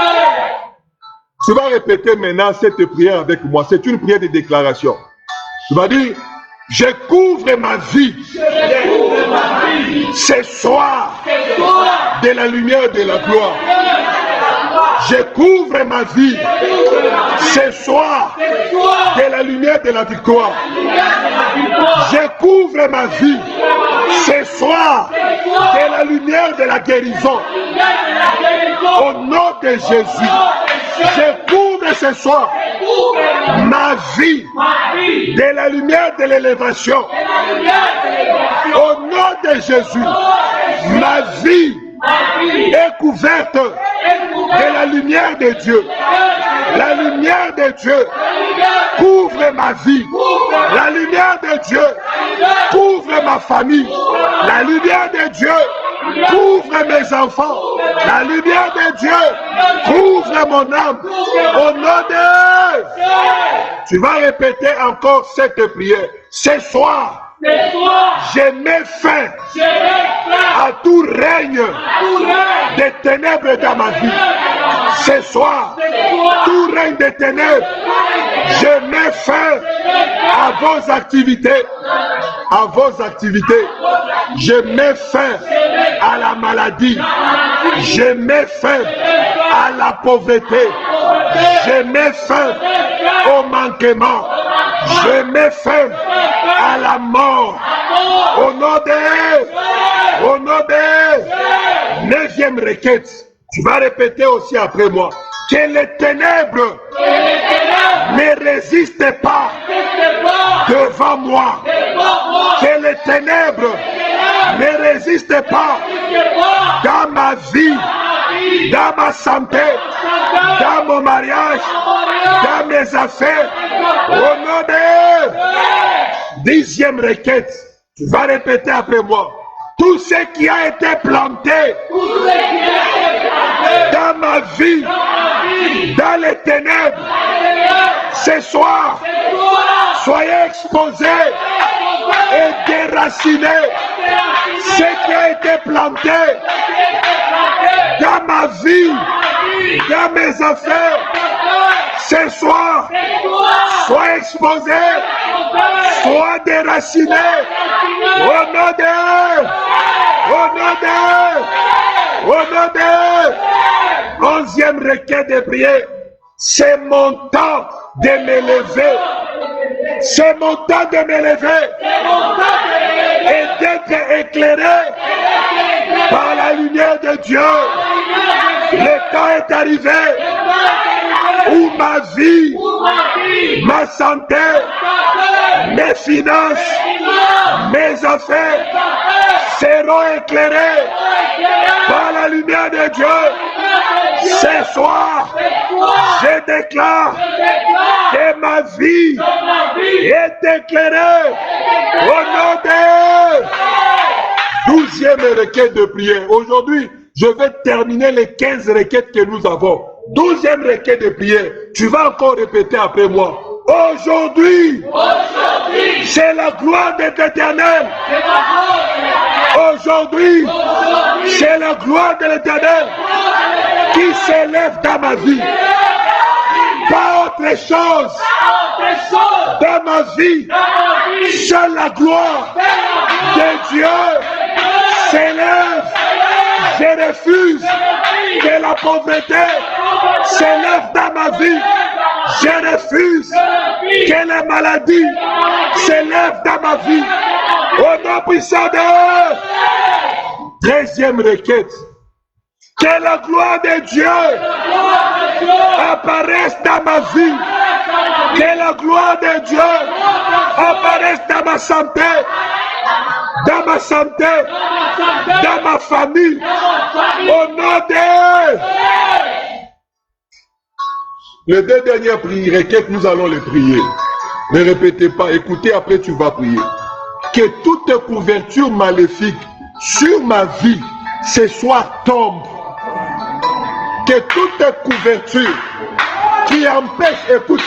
Tu vas répéter maintenant cette prière avec moi. C'est une prière de déclaration. Tu vas dire: je couvre ma vie ce soir de la lumière de la gloire. Je couvre ma vie ce soir de la lumière de la victoire. Je couvre ma vie ce soir de la lumière de la guérison. Au nom de Jésus, je couvre ce soir ma vie de la lumière de l'élévation. Au nom de Jésus, ma vie est couverte de la lumière de Dieu. La lumière de Dieu couvre ma vie. La lumière de Dieu couvre ma famille. La lumière de Dieu couvre mes enfants. La lumière de Dieu couvre mon âme. Au nom de... Tu vas répéter encore cette prière. Ce soir, je mets fin à tout règne des ténèbres dans ma vie. Ce soir, tout règne des ténèbres, je mets fin à vos activités. À vos activités. Je mets fin à la maladie. Je mets fin à la pauvreté. Je mets fin au manquement. Je mets fin à la mort. Au nom de... Au nom de... 9e requête. Tu vas répéter aussi après moi. Que les ténèbres ne résistent pas devant moi. Que les ténèbres ne résistent pas dans ma vie, dans ma santé, dans mon mariage, dans mes affaires. Au nom de 10e requête, tu vas répéter après moi. Tout ce qui a été planté dans ma vie, dans les ténèbres, ce soir, soyez exposés et déracinés. Ce qui a été planté dans ma vie, dans mes affaires, ce soir, sois exposé, sois déraciné. Au nom de, au nom de, au nom de. 11e requête de prière. C'est mon temps de m'élever. C'est mon temps de m'élever et d'être éclairé par la lumière de Dieu. Le temps est arrivé où ma vie, ma santé, mes finances, mes affaires seront éclairées par la lumière gloire de Dieu, ce soir, je déclare que ma vie est éclairée au nom de 12e requête de prière. Aujourd'hui, je vais terminer les 15 requêtes que nous avons. 12e requête de prière. Tu vas encore répéter après moi. Aujourd'hui, c'est la gloire de l'Éternel. Aujourd'hui, c'est la gloire de l'Éternel qui s'élève dans ma vie. Pas autre chose dans ma vie. Seule la gloire de Dieu s'élève. Je refuse que la pauvreté s'élève dans ma vie. Je refuse que la maladie s'élève dans ma vie. Au nom puissant de 13e requête. Que la gloire de Dieu apparaisse dans ma vie. Que la gloire de Dieu apparaisse dans ma santé. Dans ma santé. Dans ma famille. Au nom de... Les deux dernières requêtes, nous allons les prier. Ne répétez pas, écoutez, après tu vas prier. Que toute couverture maléfique sur ma vie, ce soir tombe. Que toute couverture qui empêche, écoute,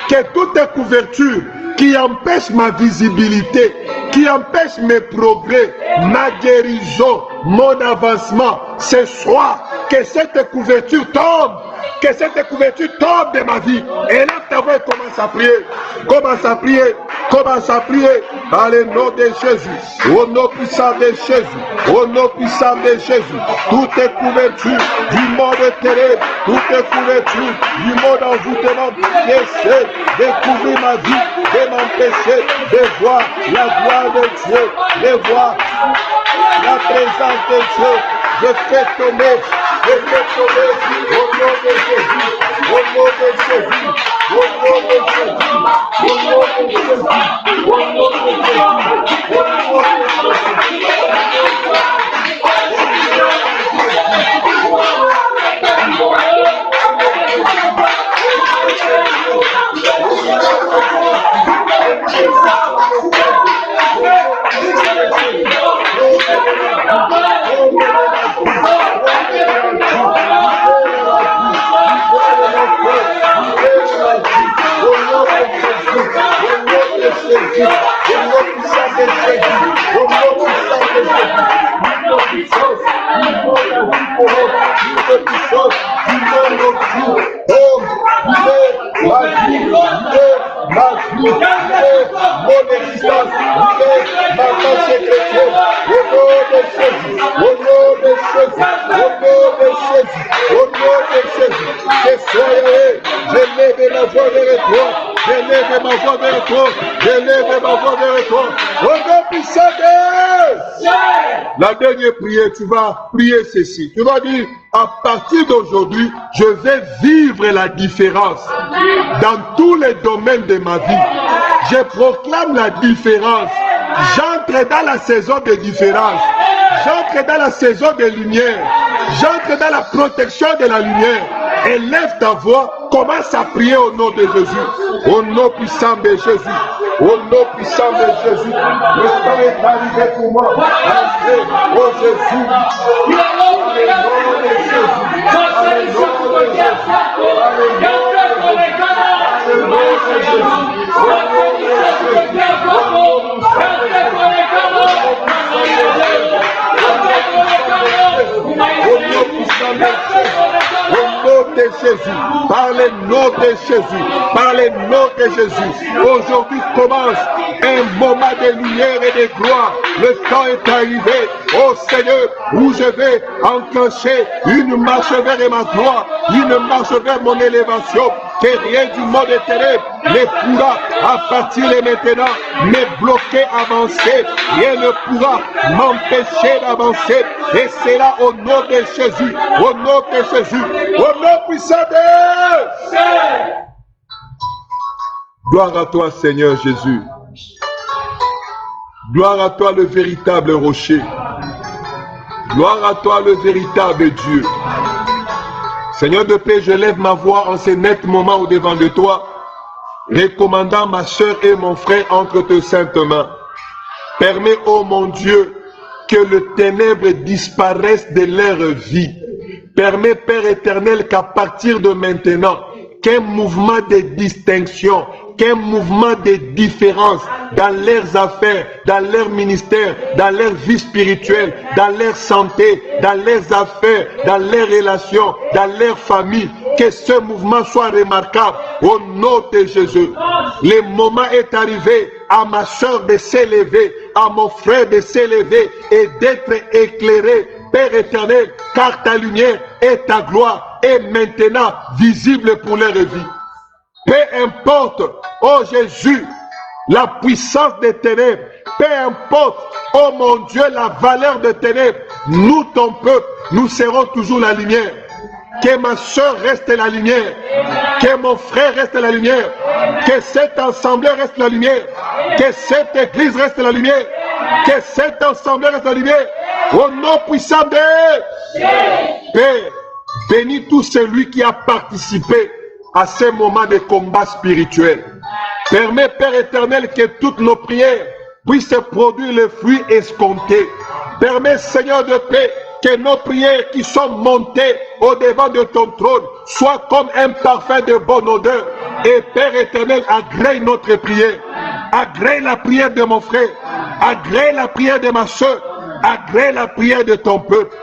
que toute couverture qui empêche ma visibilité, qui empêche mes progrès, ma guérison, mon avancement, ce soir, que cette couverture tombe. Que cette couverture tombe de ma vie. Et là, ta voix commence à prier. Commence à prier. Commence à prier. Dans le nom de Jésus. Au nom puissant de Jésus. Au nom puissant de Jésus. Toutes les couvertures du monde ténèbre. Toutes les couvertures du monde envoûtement. Qui essaie de couvrir ma vie. De m'empêcher de voir la gloire de Dieu. De voir la présence de Dieu. Je fais tomber. Je fais tomber. Au nom de Jésus. Au nom de Jésus. Au nom de Jésus. Au nom de Jésus. Au nom de Jésus. Au nom La dernière prière, tu vas prier ceci. Tu vas dire, à partir d'aujourd'hui, je vais vivre la différence dans tous les domaines de ma vie. Je proclame la différence. J'entre dans la saison de différence. J'entre dans la saison de lumière. J'entre dans la protection de la lumière. Élève ta voix, commence à prier au nom de Jésus. Au nom puissant de Jésus. Au nom puissant de Jésus. Le temps est arrivé pour moi. Entrez, oh Jésus. Au nom de Jésus. Au nom de Jésus. De Jésus, par le nom de Jésus, par le nom de Jésus. Aujourd'hui commence un moment de lumière et de gloire. Le temps est arrivé, oh Seigneur, où je vais enclencher une marche vers ma gloire, une marche vers mon élévation, que rien du monde des ténèbres ne pourra, à partir de maintenant, me bloquer, avancer. Rien ne pourra m'empêcher d'avancer. Et c'est là au nom de Jésus, au nom de Jésus, au nom puissant de Dieu. Gloire à toi, Seigneur Jésus. Gloire à toi, le véritable rocher. Gloire à toi, le véritable Dieu. Seigneur de paix, je lève ma voix en ces nets moments au-devant de toi, recommandant ma soeur et mon frère entre tes saintes mains. Permets, ô mon Dieu, que le ténèbre disparaisse de leur vie. Permets, Père éternel, qu'à partir de maintenant, qu'un mouvement de distinction, qu'un mouvement de différence dans leurs affaires, dans leur ministère, dans leur vie spirituelle, dans leur santé, dans leurs affaires, dans leurs relations, dans leur famille, que ce mouvement soit remarquable au nom de Jésus. Le moment est arrivé à ma soeur de s'élever, à mon frère de s'élever et d'être éclairé, Père éternel, car ta lumière et ta gloire est maintenant visible pour leur vie. Peu importe, oh Jésus, la puissance des ténèbres, peu importe, oh mon Dieu, la valeur des ténèbres, nous, ton peuple, nous serons toujours la lumière. Que ma soeur reste la lumière, que mon frère reste la lumière, que cette assemblée reste la lumière, que cette église reste la lumière, que cette assemblée reste la lumière, au nom puissant de Père, bénis tout celui qui a participé à ces moments de combat spirituel. Permets, Père éternel, que toutes nos prières puissent produire le fruit escompté. Permets, Seigneur de paix, que nos prières qui sont montées au-devant de ton trône soient comme un parfum de bonne odeur. Et Père éternel, agrée notre prière. Agrée la prière de mon frère. Agrée la prière de ma soeur. Agrée la prière de ton peuple.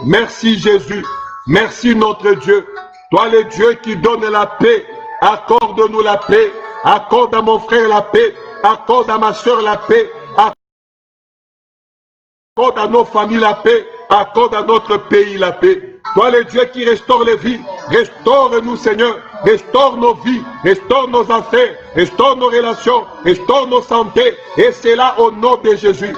Merci Jésus. Merci notre Dieu. Toi le Dieu qui donne la paix. Accorde-nous la paix. Accorde à mon frère la paix. Accorde à ma soeur la paix. Accorde à nos familles la paix. Accorde à notre pays la paix. Toi le Dieu qui restaure les vies, restaure-nous Seigneur, restaure nos vies, restaure nos affaires, restaure nos relations, restaure nos santé, et c'est là au nom de Jésus.